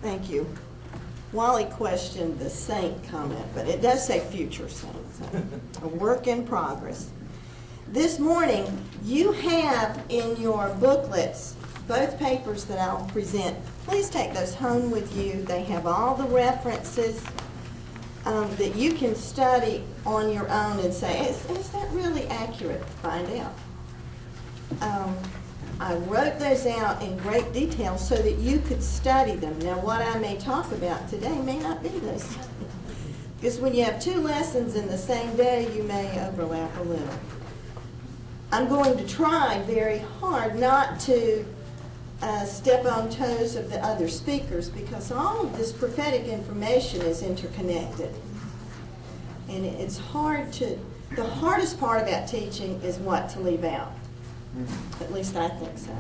Thank you. Wally questioned the saint comment, but it does say future saint, so a work in progress. This morning, you have in your booklets both papers that I'll present. Please take those home with you. They have all the references that you can study on your own and say, is that really accurate? Find out. I wrote those out in great detail so that you could study them. Now, what I may talk about today may not be this. Because when you have two lessons in the same day, you may overlap a little. I'm going to try very hard not to step on toes of the other speakers, because all of this prophetic information is interconnected. And it's hard to, the hardest part about teaching is what to leave out. At least I think so.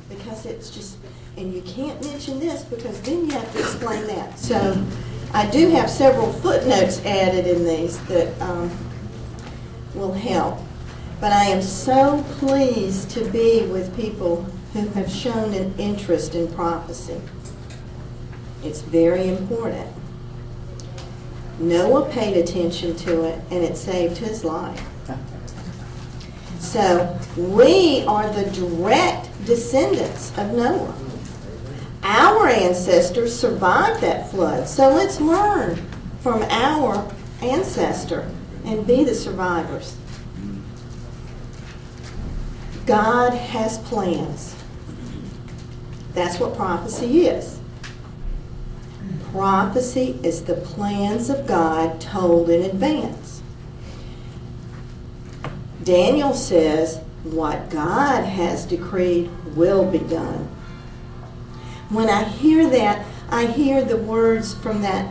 Because it's just, and you can't mention this because then you have to explain that. So I do have several footnotes added in these that will help. But I am so pleased to be with people who have shown an interest in prophecy. It's very important. Noah paid attention to it, and it saved his life. So we are the direct descendants of Noah. Our ancestors survived that flood. So let's learn from our ancestor and be the survivors. God has plans. That's what prophecy is. Prophecy is the plans of God told in advance. Daniel says, what God has decreed will be done. When I hear that, I hear the words from that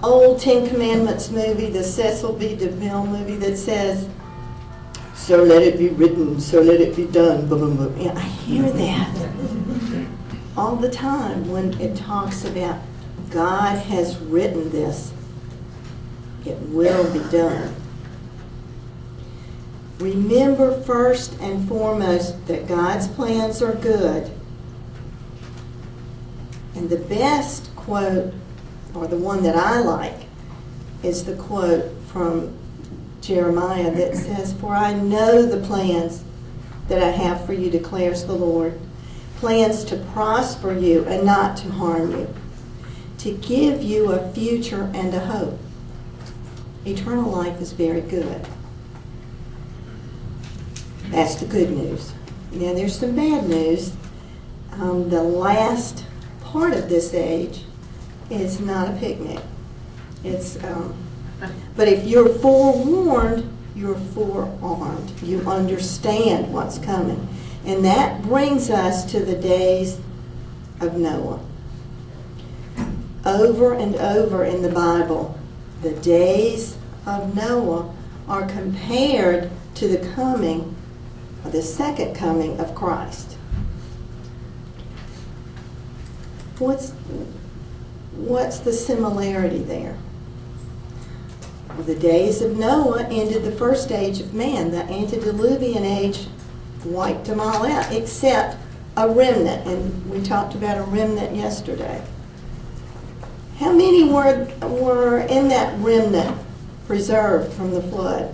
old Ten Commandments movie, the Cecil B. DeMille movie, that says, so let it be written, so let it be done. Blah, blah, blah. I hear that all the time when it talks about God has written this. It will be done. Remember first and foremost that God's plans are good. And the best quote, or the one that I like, is the quote from Jeremiah that says, for I know the plans that I have for you, declares the Lord. Plans to prosper you and not to harm you. To give you a future and a hope. Eternal life is very good. That's the good news. Now there's some bad news. The last part of this age is not a picnic. It's, but if you're forewarned, you're forearmed. You understand what's coming. And that brings us to the days of Noah. Over and over in the Bible, the days of Noah are compared to the coming, or the second coming of Christ. What's the similarity there? Well, the days of Noah ended the first age of man. The antediluvian age wiped them all out, except a remnant. And we talked about a remnant yesterday. How many were in that remnant preserved from the flood?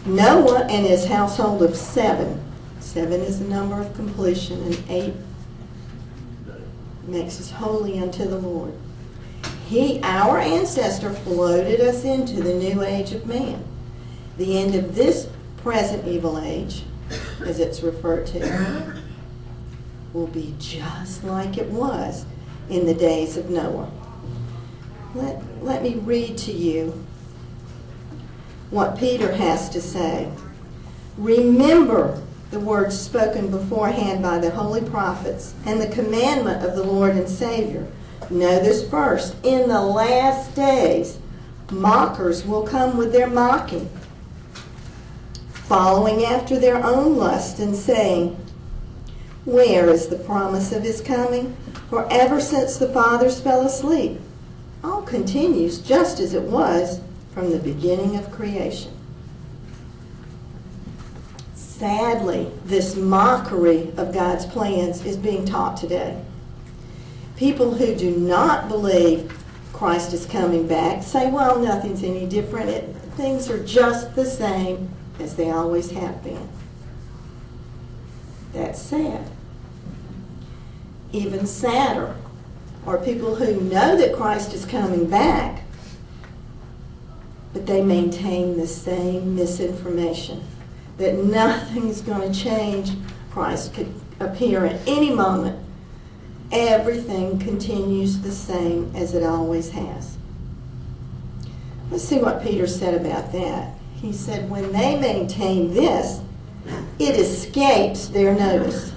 Noah and his household of 7. 7 is the number of completion, and 8 makes us holy unto the Lord. Our ancestor, floated us into the new age of man. The end of this present evil age, as it's referred to, will be just like it was in the days of Noah. Let me read to you what Peter has to say. Remember the words spoken beforehand by the holy prophets and the commandment of the Lord and Savior. Know this first. In the last days, mockers will come with their mocking, following after their own lust and saying, where is the promise of his coming? For ever since the fathers fell asleep, all continues just as it was from the beginning of creation. Sadly, this mockery of God's plans is being taught today. People who do not believe Christ is coming back say, well, nothing's any different. Things are just the same as they always have been. That's sad. Even sadder are people who know that Christ is coming back, but they maintain the same misinformation, that nothing's going to change. Christ could appear at any moment. Everything continues the same as it always has. Let's see what Peter said about that. He said, when they maintain this, it escapes their notice.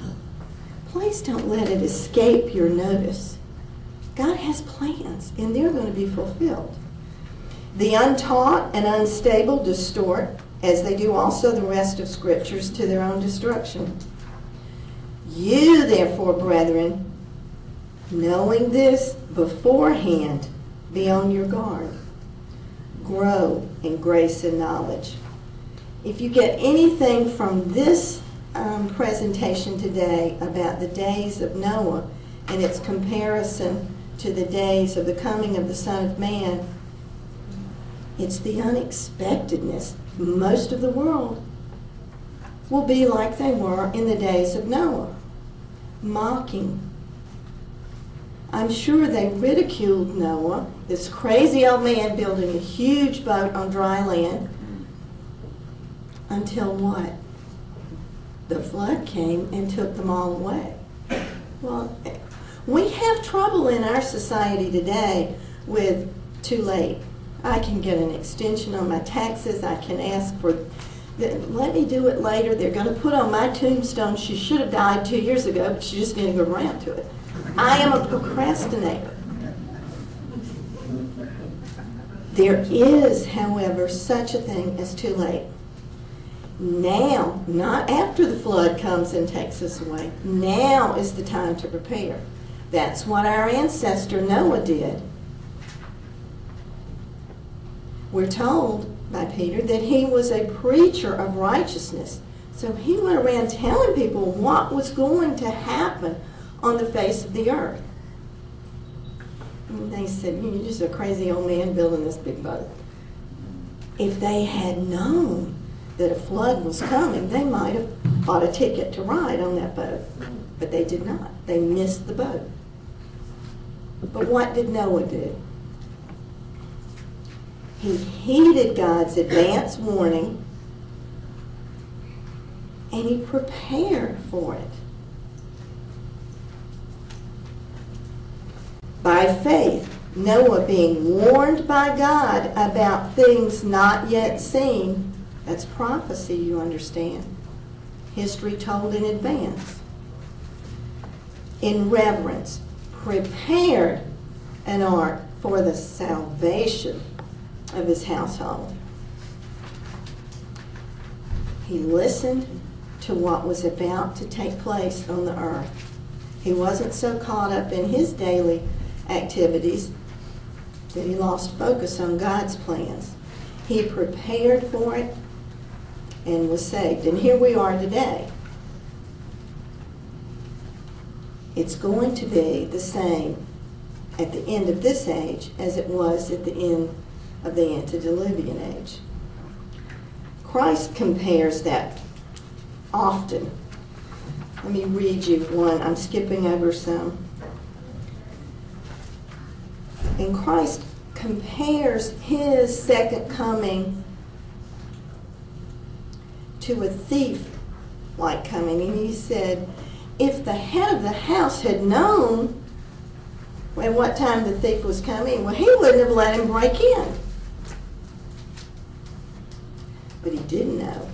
Please don't let it escape your notice. God has plans, and they're going to be fulfilled. The untaught and unstable distort, as they do also the rest of Scriptures, to their own destruction. You, therefore, brethren, knowing this beforehand, be on your guard. Grow in grace and knowledge. If you get anything from this presentation today about the days of Noah and its comparison to the days of the coming of the Son of Man, it's the unexpectedness. Most of the world will be like they were in the days of Noah, mocking. I'm sure they ridiculed Noah, this crazy old man building a huge boat on dry land, until what? The flood came and took them all away. Well, we have trouble in our society today with too late. I can get an extension on my taxes. I can ask for, let me do it later. They're going to put on my tombstone, she should have died 2 years ago, but she just didn't go around to it. I am a procrastinator. There is, however, such a thing as too late. Now, not after the flood comes and takes us away. Now is the time to prepare. That's what our ancestor Noah did. We're told by Peter that he was a preacher of righteousness. So he went around telling people what was going to happen on the face of the earth. And they said, you're just a crazy old man building this big boat. If they had known that a flood was coming, they might have bought a ticket to ride on that boat. But they did not. They missed the boat. But what did Noah do? He heeded God's advance warning, and he prepared for it. By faith, Noah, being warned by God about things not yet seen, that's prophecy, you understand. History told in advance. In reverence, prepared an ark for the salvation of his household. He listened to what was about to take place on the earth. He wasn't so caught up in his daily activities that he lost focus on God's plans. He prepared for it and was saved. And here we are today. It's going to be the same at the end of this age as it was at the end of the antediluvian age. Christ compares that often. Let me read you one. I'm skipping over some. And Christ compares his second coming to a thief-like coming. And he said, if the head of the house had known at what time the thief was coming, well, he wouldn't have let him break in. But he didn't know.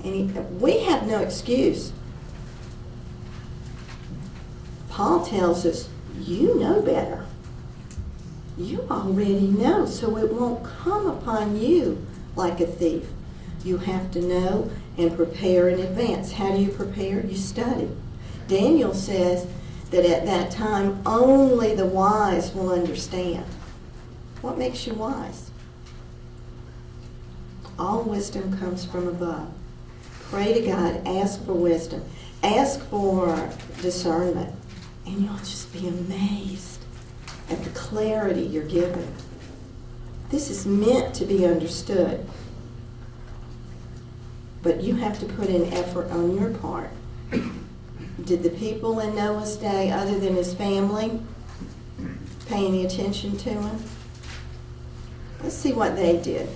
And we have no excuse. Paul tells us, you know better. You already know, so it won't come upon you like a thief. You have to know and prepare in advance. How do you prepare? You study. Daniel says that at that time only the wise will understand. What makes you wise? All wisdom comes from above. Pray to God. Ask for wisdom. Ask for discernment. And you'll just be amazed at the clarity you're given. This is meant to be understood. But you have to put in effort on your part. Did the people in Noah's day, other than his family, pay any attention to him? Let's see what they did.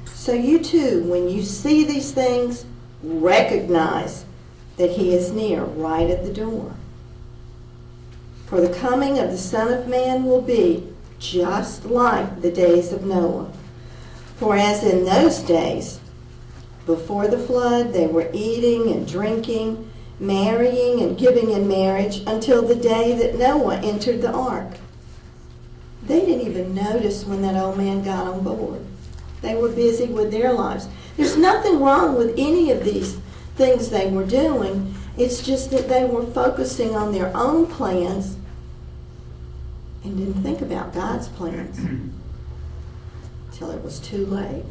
So you too, when you see these things, recognize that he is near, right at the door. For the coming of the Son of Man will be just like the days of Noah. For as in those days, before the flood, they were eating and drinking, marrying and giving in marriage until the day that Noah entered the ark. They didn't even notice when that old man got on board. They were busy with their lives. There's nothing wrong with any of these things they were doing. It's just that they were focusing on their own plans and didn't think about God's plans until it was too late.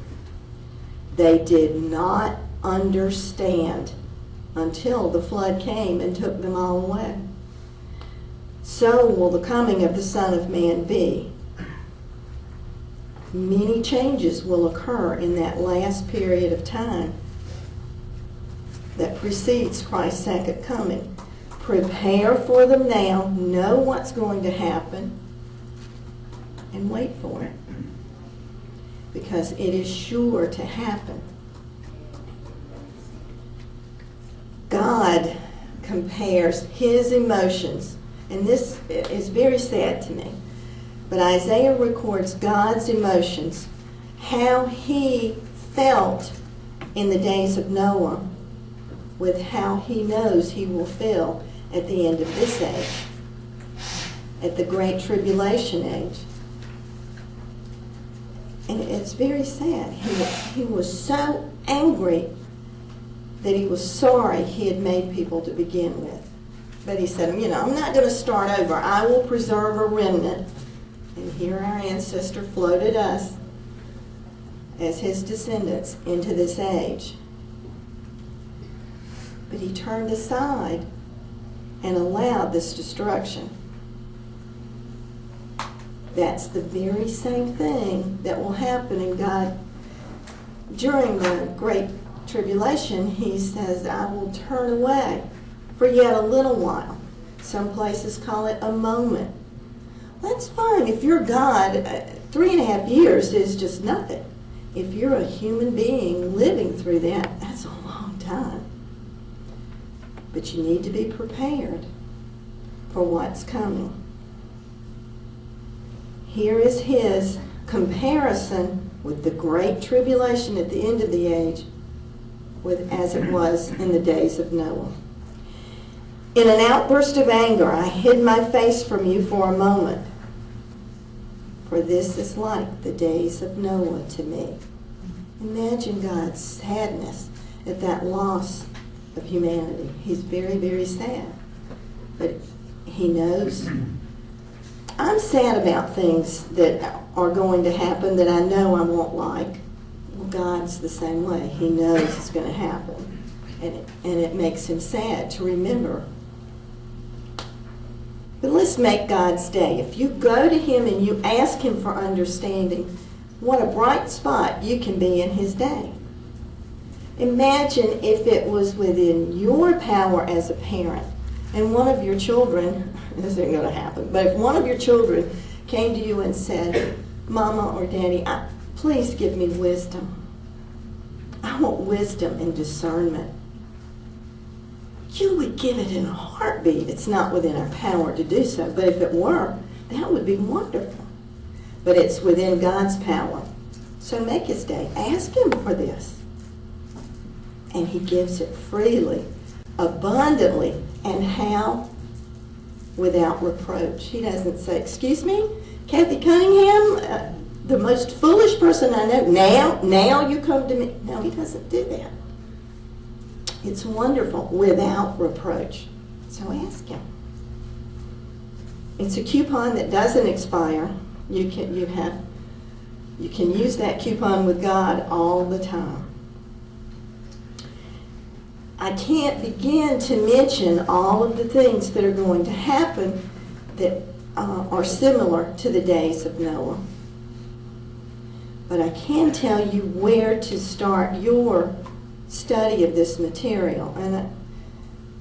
They did not understand until the flood came and took them all away. So will the coming of the Son of Man be. Many changes will occur in that last period of time that precedes Christ's second coming. Prepare for them now, know what's going to happen, and wait for it. Because it is sure to happen. God compares his emotions, and this is very sad to me, but Isaiah records God's emotions, how he felt in the days of Noah, with how he knows he will feel at the end of this age, at the Great Tribulation age. And it's very sad. He was so angry that he was sorry he had made people to begin with. But he said, I'm not going to start over. I will preserve a remnant. And here our ancestor floated us as his descendants into this age. But he turned aside and allowed this destruction. That's the very same thing that will happen in God. During the Great Tribulation, he says, I will turn away for yet a little while. Some places call it a moment. That's fine. If you're God, 3.5 years is just nothing. If you're a human being living through that, that's a long time. But you need to be prepared for what's coming. Here is his comparison with the Great Tribulation at the end of the age, as it was in the days of Noah. In an outburst of anger, I hid my face from you for a moment. For this is like the days of Noah to me. Imagine God's sadness at that loss of humanity. He's very, very sad. But he knows. I'm sad about things that are going to happen that I know I won't like. Well, God's the same way. He knows it's going to happen. And it makes him sad to remember. But let's make God's day. If you go to him and you ask him for understanding, what a bright spot you can be in his day. Imagine if it was within your power as a parent and one of your children, this isn't going to happen, but if one of your children came to you and said, Mama or Daddy, please give me wisdom. I want wisdom and discernment. You would give it in a heartbeat. It's not within our power to do so, but if it were, that would be wonderful. But it's within God's power. So make his day. Ask him for this. And he gives it freely, abundantly, and how? Without reproach. He doesn't say, excuse me, Cathy Cunningham, the most foolish person I know, now you come to me. No, he doesn't do that. It's wonderful, without reproach. So ask him. It's a coupon that doesn't expire. You can use that coupon with God all the time. I can't begin to mention all of the things that are going to happen that are similar to the days of Noah. But I can tell you where to start your study of this material. And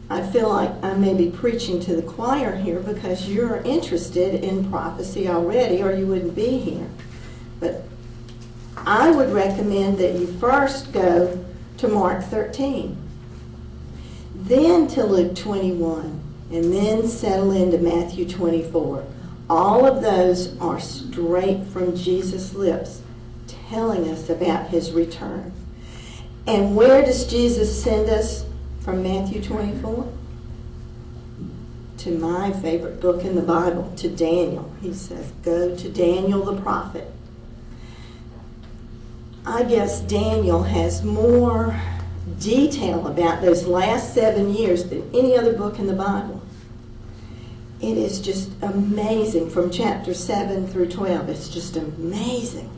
I feel like I may be preaching to the choir here because you're interested in prophecy already, or you wouldn't be here. But I would recommend that you first go to Mark 13, then to Luke 21, and then settle into Matthew 24. All of those are straight from Jesus' lips, telling us about his return. And where does Jesus send us from Matthew 24? To my favorite book in the Bible, to Daniel. He says, go to Daniel the prophet. I guess Daniel has more detail about those last 7 years than any other book in the Bible. It is just amazing from chapter 7 through 12. It's just amazing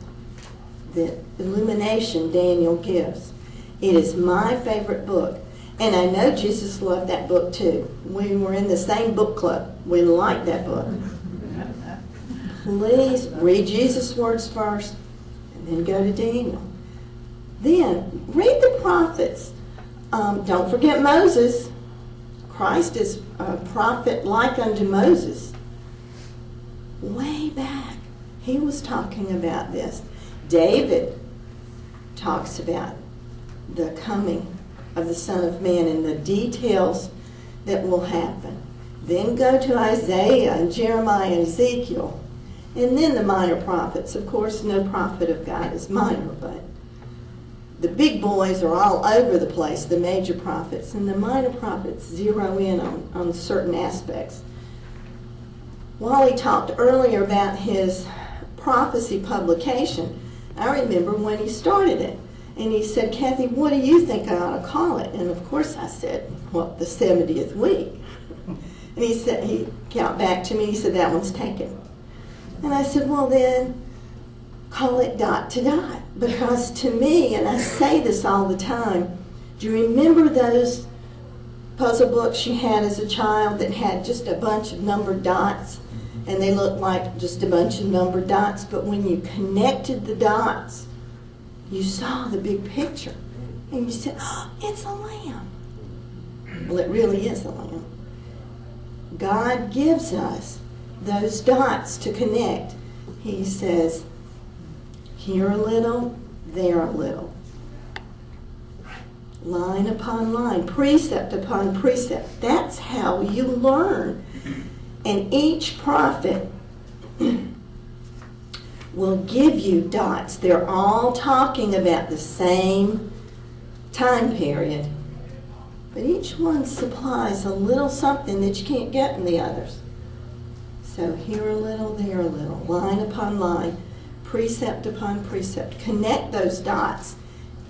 the illumination Daniel gives. It is my favorite book. And I know Jesus loved that book too. We were in the same book club. We liked that book. Please read Jesus' words first and then go to Daniel. Then read the prophets. Don't forget Moses. Christ is a prophet like unto Moses. Way back, he was talking about this. David talks about the coming of the Son of Man and the details that will happen. Then go to Isaiah and Jeremiah and Ezekiel. And then the minor prophets. Of course, no prophet of God is minor, but the big boys are all over the place, the major prophets. And the minor prophets zero in on certain aspects. Wally talked earlier about his prophecy publication. I remember when he started it. And he said, Cathy, what do you think I ought to call it? And of course I said, well, the 70th week. And he said, he got back to me, he said, that one's taken. And I said, well then, call it dot to dot. Because to me, and I say this all the time, do you remember those puzzle books you had as a child that had just a bunch of numbered dots? And they looked like just a bunch of numbered dots, but when you connected the dots, you saw the big picture, and you said, oh, it's a lamb. Well, it really is a lamb. God gives us those dots to connect. He says, here a little, there a little. Line upon line, precept upon precept. That's how you learn. And each prophet will give you dots. They're all talking about the same time period. But each one supplies a little something that you can't get in the others. So here a little, there a little, line upon line, precept upon precept. Connect those dots,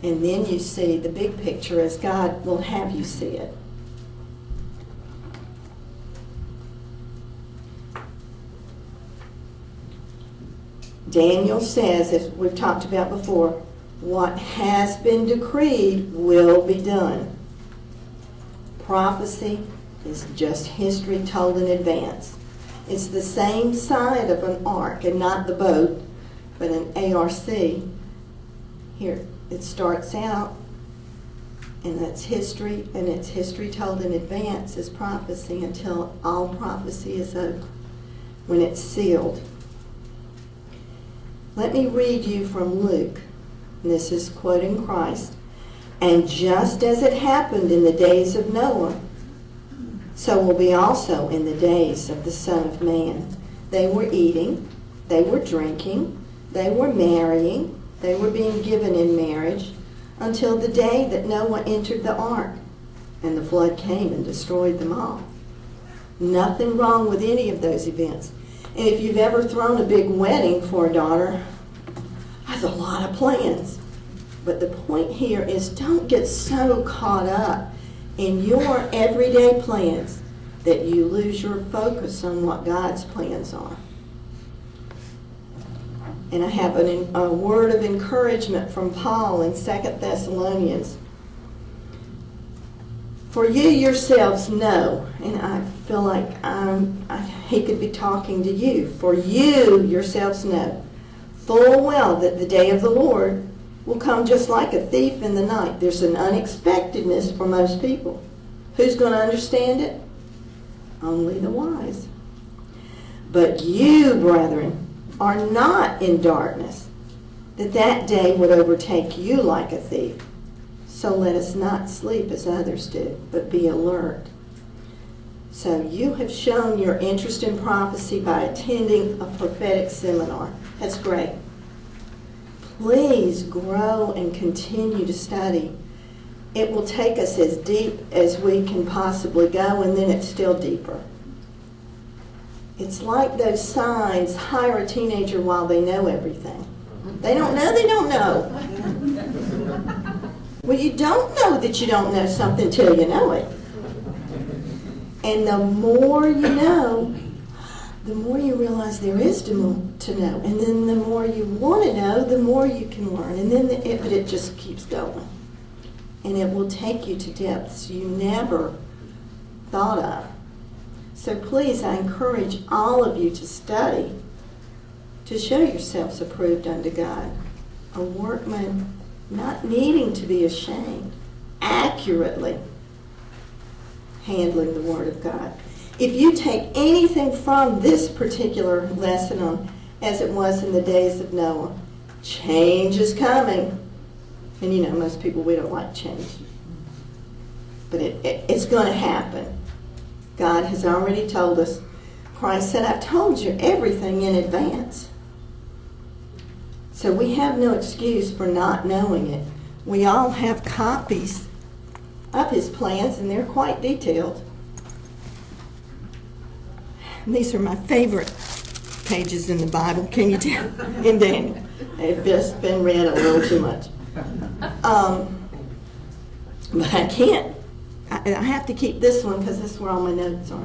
and then you see the big picture as God will have you see it. Daniel says, as we've talked about before, what has been decreed will be done. Prophecy is just history told in advance. It's the same side of an ark, and not the boat, but an ARC. Here, it starts out, and that's history, and it's history told in advance as prophecy until all prophecy is over, when it's sealed. Let me read you from Luke. This is quoting Christ. And just as it happened in the days of Noah, so will be also in the days of the Son of Man. They were eating, they were drinking, they were marrying, they were being given in marriage, until the day that Noah entered the ark, and the flood came and destroyed them all. Nothing wrong with any of those events. And if you've ever thrown a big wedding for a daughter, that's a lot of plans. But the point here is don't get so caught up in your everyday plans that you lose your focus on what God's plans are. And I have a word of encouragement from Paul in 2 Thessalonians. For you yourselves know, and I feel like he could be talking to you. For you yourselves know full well that the day of the Lord will come just like a thief in the night. There's an unexpectedness for most people. Who's going to understand it? Only the wise. But you, brethren, are not in darkness, that day would overtake you like a thief. So let us not sleep as others do, but be alert. So you have shown your interest in prophecy by attending a prophetic seminar. That's great. Please grow and continue to study. It will take us as deep as we can possibly go, and then it's still deeper. It's like those signs, hire a teenager while they know everything. They don't know they don't know. Well, you don't know that you don't know something till you know it. And the more you know, the more you realize there is to know. And then the more you want to know, the more you can learn. And then it just keeps going. And it will take you to depths you never thought of. So please, I encourage all of you to study, to show yourselves approved unto God, a workman not needing to be ashamed, accurately handling the Word of God. If you take anything from this particular lesson on as it was in the days of Noah, change is coming. And you know, most people, we don't like change. But it's going to happen. God has already told us. Christ said, I've told you everything in advance. So we have no excuse for not knowing it. We all have copies of his plans, and they're quite detailed. And these are my favorite pages in the Bible. Can you tell? In Daniel. They've just been read a little too much. But I can't. I have to keep this one because this is where all my notes are.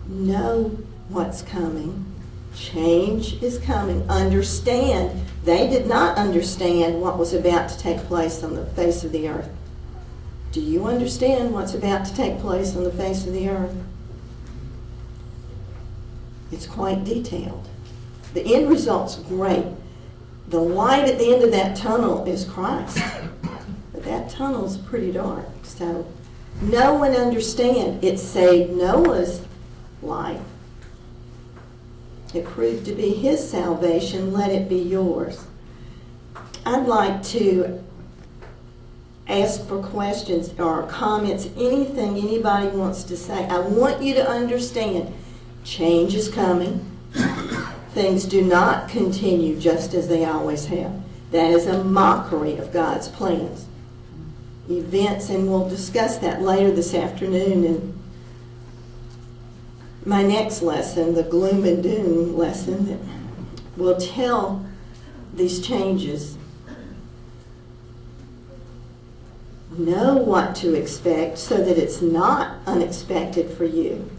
Know what's coming. Change is coming. Understand. They did not understand what was about to take place on the face of the earth. Do you understand what's about to take place on the face of the earth? It's quite detailed. The end result's great. The light at the end of that tunnel is Christ. But that tunnel's pretty dark. So know and understand. It saved Noah's life. It proved to be his salvation. Let it be yours. I'd like to ask for questions or comments, anything anybody wants to say. I want you to understand change is coming. Things do not continue just as they always have. That is a mockery of God's plans. Events, and we'll discuss that later this afternoon in my next lesson, the gloom and doom lesson, that will tell these changes. Know what to expect so that it's not unexpected for you.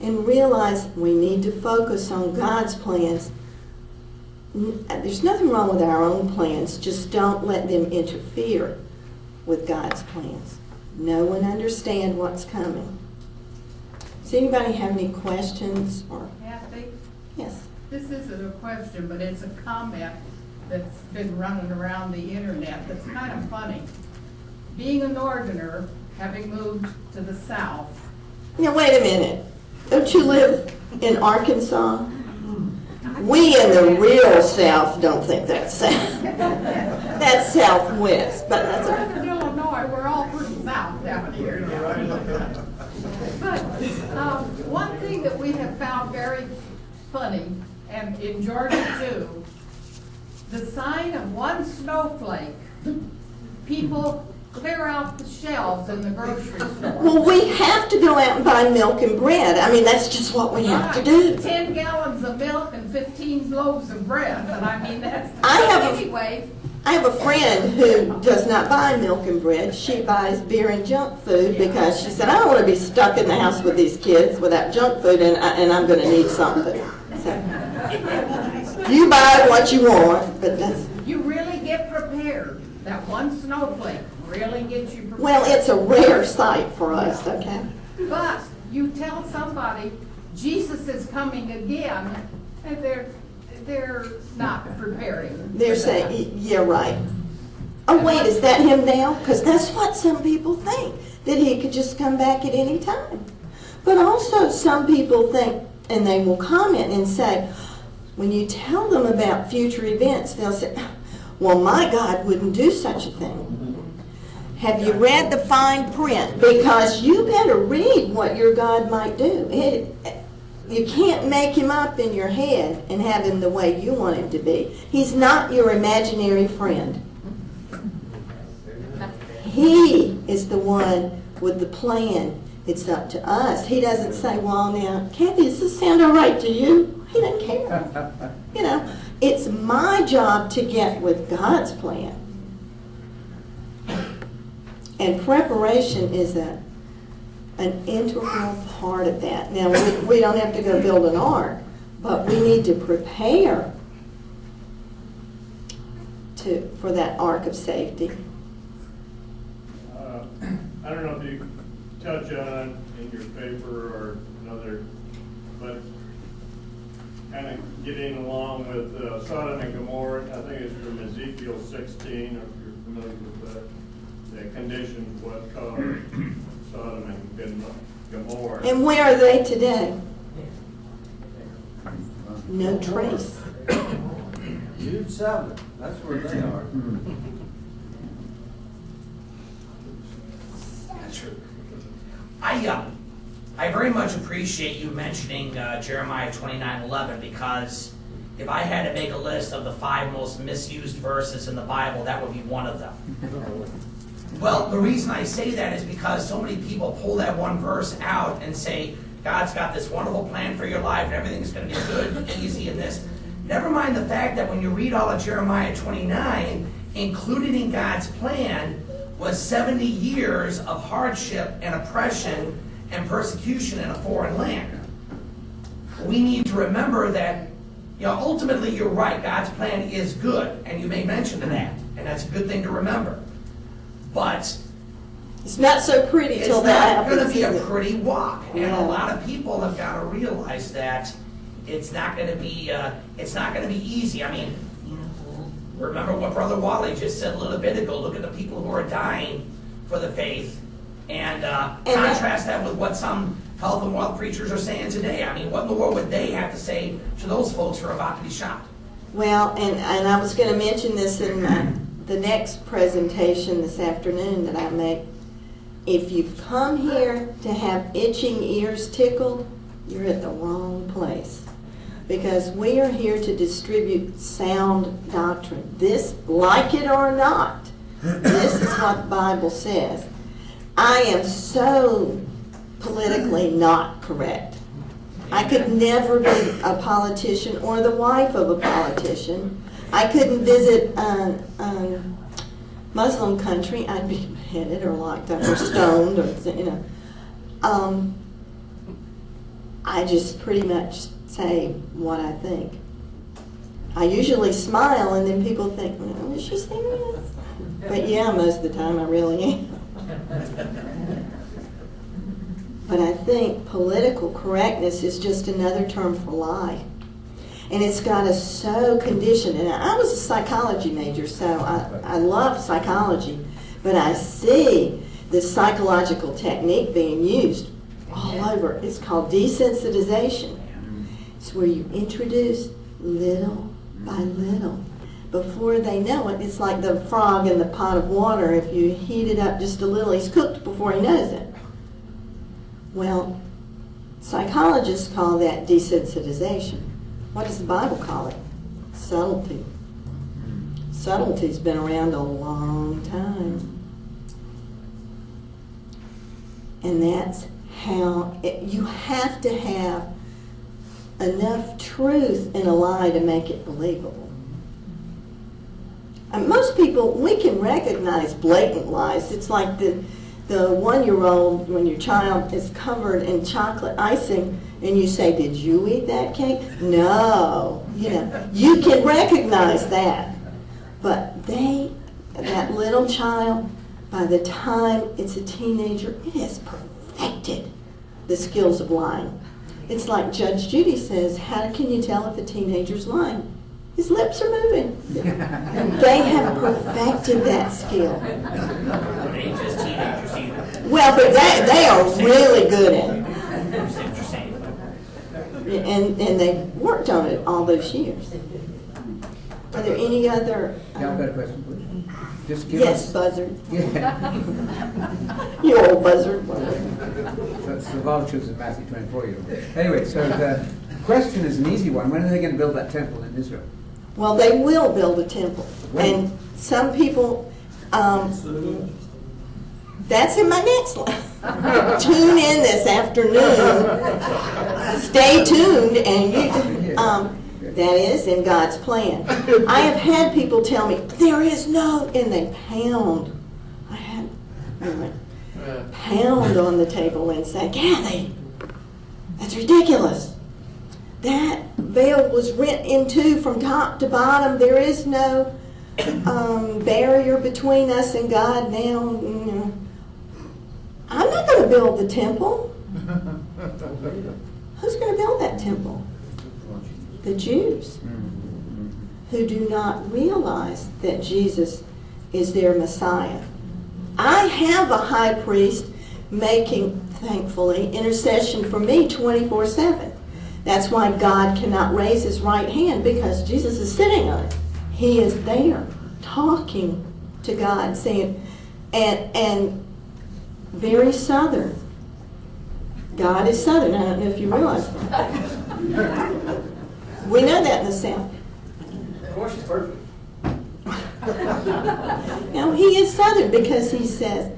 And realize we need to focus on God's plans. There's nothing wrong with our own plans. Just don't let them interfere with God's plans. Know and understand what's coming. Does anybody have any questions? Or Cathy? Yes. This isn't a question, but it's a comment that's been running around the internet that's kind of funny. Being a Northerner, having moved to the South. Now, wait a minute. Don't you live in Arkansas? We in the real South don't think that's South. That's Southwest, but that's okay. In Illinois, we're all pretty South down here. But one thing that we have found very funny, and in Georgia too, the sign of one snowflake, people clear out the shelves in the grocery store. Well, we have to go out and buy milk and bread. I mean, that's just what we have to do. 10 gallons of milk and 15 loaves of bread, and I mean, that's anyway. I have a friend who does not buy milk and bread. She buys beer and junk food because she said, I don't want to be stuck in the house with these kids without junk food, and I'm going to need something. So, you buy what you want, but that's... You really get prepared. that one snowflake really gets you prepared. Well, it's a rare sight for us, okay? But you tell somebody Jesus is coming again, and they're not preparing. They're saying, yeah, right. Oh, wait, is that him now? Because that's what some people think, that he could just come back at any time. But also some people think, and they will comment and say, when you tell them about future events, they'll say, well, my God wouldn't do such a thing. Have you read the fine print? Because you better read what your God might do. You can't make him up in your head and have him the way you want him to be. He's not your imaginary friend. He is the one with the plan. It's up to us. He doesn't say, well, now, Cathy, does this sound all right to you? He doesn't care. You know, it's my job to get with God's plan. And preparation is an integral part of that. Now, we don't have to go build an ark, but we need to prepare for that ark of safety. I don't know if you touch on it in your paper or another, but kind of getting along with Sodom and Gomorrah. I think it's from Ezekiel 16, if you're familiar with that. The conditions what caused Sodom and Gomorrah. And where are they today? No trace. Jude 7, that's where they are. That's true. I very much appreciate you mentioning Jeremiah 29:11, because if I had to make a list of the 5 most misused verses in the Bible, that would be one of them. Well, the reason I say that is because so many people pull that one verse out and say, God's got this wonderful plan for your life and everything's going to be good and easy and this. Never mind the fact that when you read all of Jeremiah 29, included in God's plan was 70 years of hardship and oppression and persecution in a foreign land. We need to remember that, ultimately you're right, God's plan is good, and you made mention of that, and that's a good thing to remember. But it's not so pretty till that happens. It's not going to be a pretty walk, and Yeah. a lot of people have got to realize that it's not going to be easy. I mean, remember what Brother Wally just said a little bit ago. Look at the people who are dying for the faith, and contrast that with what some health and wealth preachers are saying today. I mean, what in the world would they have to say to those folks who are about to be shot? Well, and I was going to mention this in the next presentation this afternoon that I make. If you've come here to have itching ears tickled, you're at the wrong place. Because we are here to distribute sound doctrine. This, like it or not, this is what the Bible says. I am so politically not correct. I could never be a politician or the wife of a politician. I couldn't visit a Muslim country. I'd be beheaded or locked up or stoned or, I just pretty much say what I think. I usually smile and then people think, well, is she serious? But yeah, most of the time I really am. But I think political correctness is just another term for lie. And it's got us so conditioned. And I was a psychology major, so I love psychology. But I see this psychological technique being used all over. It's called desensitization. It's where you introduce little by little. Before they know it, it's like the frog in the pot of water. If you heat it up just a little, he's cooked before he knows it. Well, psychologists call that desensitization. What does the Bible call it? Subtlety. Subtlety's been around a long time. And that's how you have to have enough truth in a lie to make it believable. And most people, we can recognize blatant lies. It's like the 1-year-old, when your child is covered in chocolate icing and you say, did you eat that cake? No. You can recognize that. But they that little child, by the time it's a teenager, it has perfected the skills of lying. It's like Judge Judy says, how can you tell if a teenager's lying? His lips are moving. They have perfected that skill. They ain't just teenagers either. Well, but they are really good at it. I understand what you're saying. And they've worked on it all those years. Are there any other? Yeah, I've got a question for you. Just give Yes, us. buzzard. Yeah. You old buzzard. That's the vultures in Matthew 24. Anyway, so the question is an easy one. When are they going to build that temple in Israel? Well, they will build a temple. When? And some people, that's in my next line. Tune in this afternoon. Stay tuned, and that is in God's plan. I have had people tell me, there is no, and they pound. I had pound on the table and say, Cathy, that's ridiculous. That veil was rent in two from top to bottom. There is no barrier between us and God now. I'm not going to build the temple. Who's going to build that temple? The Jews, who do not realize that Jesus is their Messiah. I have a high priest making, thankfully, intercession for me 24/7. That's why God cannot raise his right hand, because Jesus is sitting on it. He is there talking to God, saying, and very Southern. God is Southern. I don't know if you realize that. We know that in the South. Of course, she's perfect. Now, he is Southern because he says,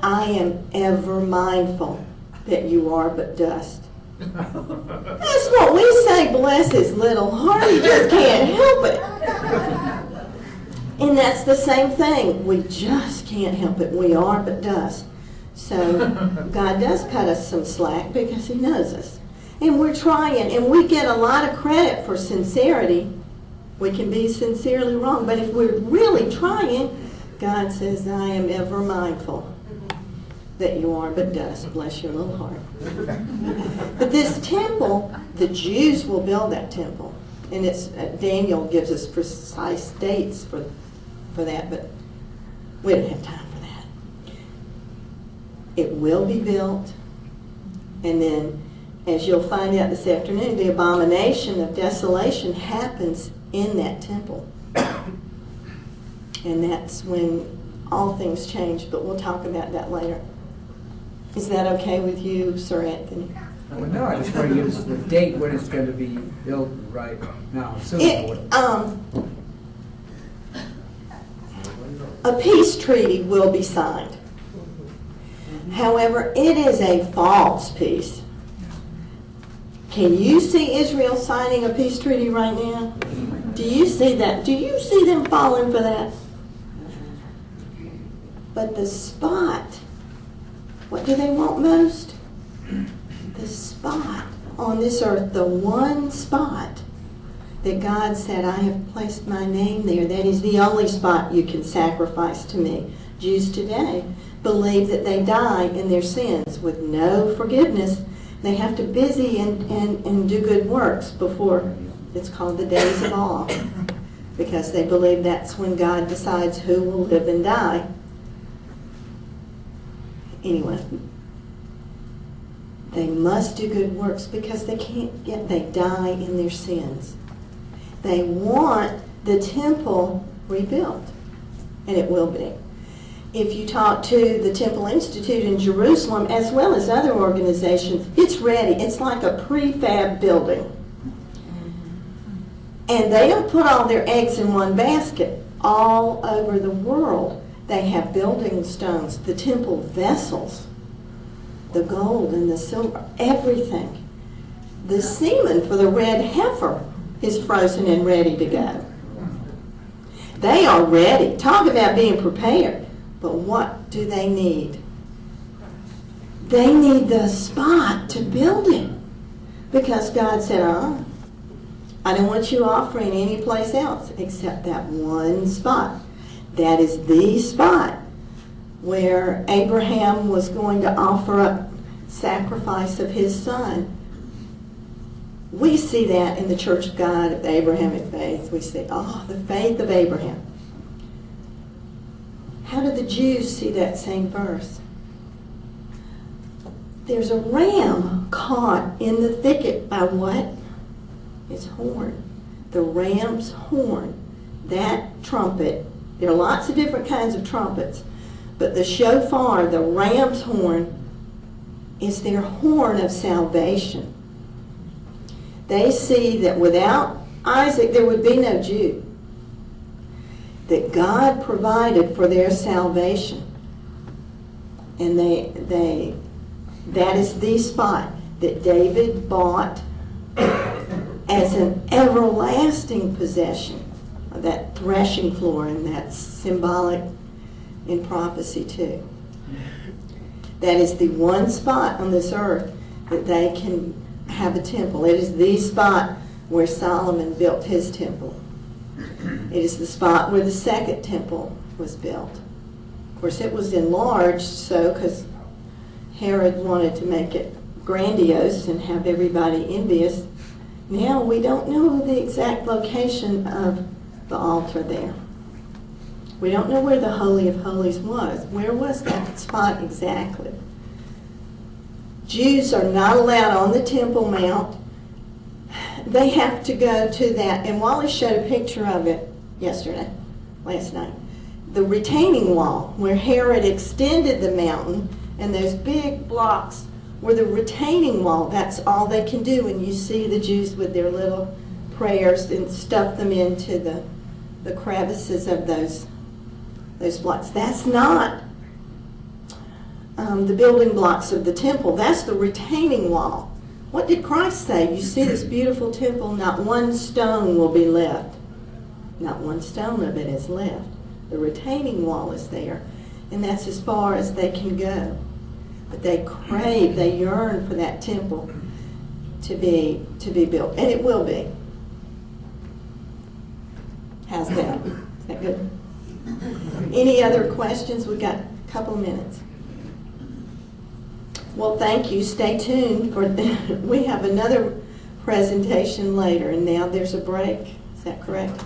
I am ever mindful that you are but dust. That's what we say, bless his little heart. He just can't help it. And that's the same thing. We just can't help it. We are but dust. So God does cut us some slack because he knows us. And we're trying, and we get a lot of credit for sincerity. We can be sincerely wrong, but if we're really trying, God says, I am ever mindful that you are but dust. Bless your little heart. But this temple, the Jews will build that temple. And it's Daniel gives us precise dates for that, but we don't have time for that. It will be built, and then, as you'll find out this afternoon, the abomination of desolation happens in that temple. And that's when all things change, but we'll talk about that later. Is that okay with you, Sir Anthony? Well, no, I just want to use the date when it's going to be built right now. A peace treaty will be signed. However, it is a false peace. Can you see Israel signing a peace treaty right now? Do you see that? Do you see them falling for that? But the spot, what do they want most? The spot on this earth, the one spot that God said, I have placed my name there. That is the only spot you can sacrifice to me. Jews today believe that they die in their sins with no forgiveness. They have to busy and do good works before it's called the days of awe, because they believe that's when God decides who will live and die. Anyway, they must do good works because they die in their sins. They want the temple rebuilt, and it will be. If you talk to the Temple Institute in Jerusalem, as well as other organizations, it's ready. It's like a prefab building. And they don't put all their eggs in one basket. All over the world, they have building stones, the temple vessels, the gold and the silver, everything. The semen for the red heifer is frozen and ready to go. They are ready. Talk about being prepared. But what do they need? They need the spot to build it. Because God said, I don't want you offering any place else except that one spot. That is the spot where Abraham was going to offer up sacrifice of his son. We see that in the Church of God of the Abrahamic faith. We say, oh, the faith of Abraham. How do the Jews see that same verse? There's a ram caught in the thicket by what? Its horn. The ram's horn. That trumpet. There are lots of different kinds of trumpets, but the shofar, the ram's horn, is their horn of salvation. They see that without Isaac there would be no Jew. That God provided for their salvation. And that is the spot that David bought as an everlasting possession, that threshing floor, and that's symbolic in prophecy too. That is the one spot on this earth that they can have a temple. It is the spot where Solomon built his temple. It is the spot where the second temple was built. Of course, it was enlarged so because Herod wanted to make it grandiose and have everybody envious. Now we don't know the exact location of the altar there. We don't know where the Holy of Holies was. Where was that spot exactly? Jews are not allowed on the Temple Mount. They have to go to that, and Wally showed a picture of it last night. The retaining wall, where Herod extended the mountain, and those big blocks were the retaining wall. That's all they can do, and you see the Jews with their little prayers and stuff them into the crevices of those blocks. That's not the building blocks of the temple. That's the retaining wall. What did Christ say? You see this beautiful temple, not one stone will be left. Not one stone of it is left. The retaining wall is there, and that's as far as they can go. But they crave, they yearn for that temple to be built, and it will be. How's that? Is that good? Any other questions? We've got a couple of minutes. Well, thank you. Stay tuned for we have another presentation later, and now there's a break. Is that correct?